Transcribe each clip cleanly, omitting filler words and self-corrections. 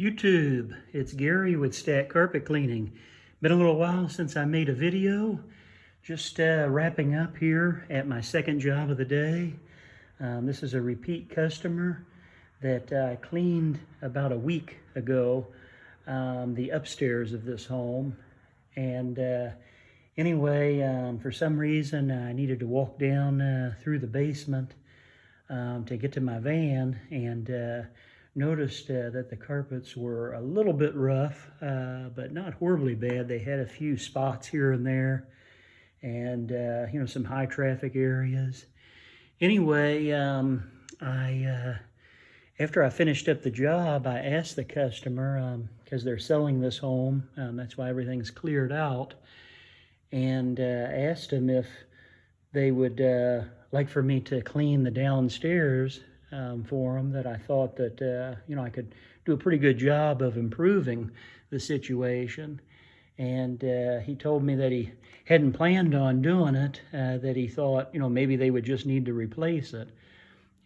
YouTube, it's Gary with Stat Carpet Cleaning. Been a little while since I made a video. Just wrapping up here at my second job of the day. This is a repeat customer that I cleaned about a week ago, the upstairs of this home. And anyway, for some reason I needed to walk down through the basement to get to my van, and noticed that the carpets were a little bit rough, but not horribly bad. They had a few spots here and there, and some high traffic areas. Anyway, after I finished up the job, I asked the customer, because they're selling this home, that's why everything's cleared out, and asked them if they would like for me to clean the downstairs for them. That I thought that I could do a pretty good job of improving the situation. And he told me that he hadn't planned on doing it, that he thought maybe they would just need to replace it.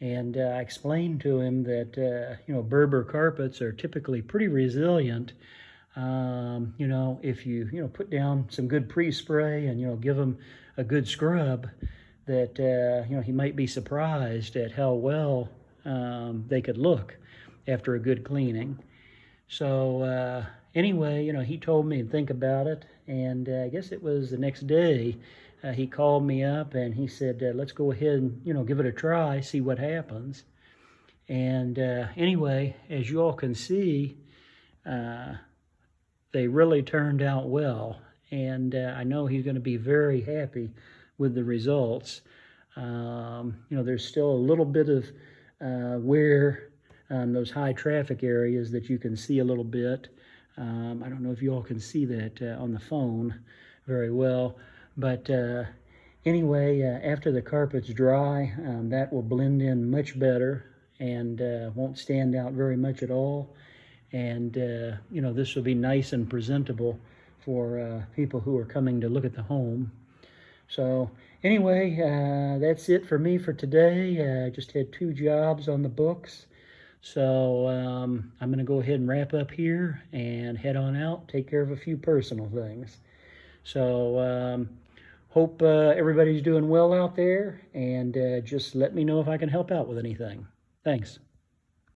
And I explained to him that Berber carpets are typically pretty resilient. If you put down some good pre-spray and give them a good scrub, that he might be surprised at how well they could look after a good cleaning. So anyway, he told me to think about it, and I guess it was the next day he called me up and he said, let's go ahead and give it a try, see what happens. And anyway, as you all can see, they really turned out well, and I know he's going to be very happy with the results. There's still a little bit of wear on those high traffic areas that you can see a little bit. I don't know if you all can see that on the phone very well, but anyway, after the carpet's dry, that will blend in much better and won't stand out very much at all. And this will be nice and presentable for people who are coming to look at the home. So anyway, that's it for me for today. I just had 2 jobs on the books. So I'm going to go ahead and wrap up here and head on out, take care of a few personal things. So hope everybody's doing well out there, and just let me know if I can help out with anything. Thanks.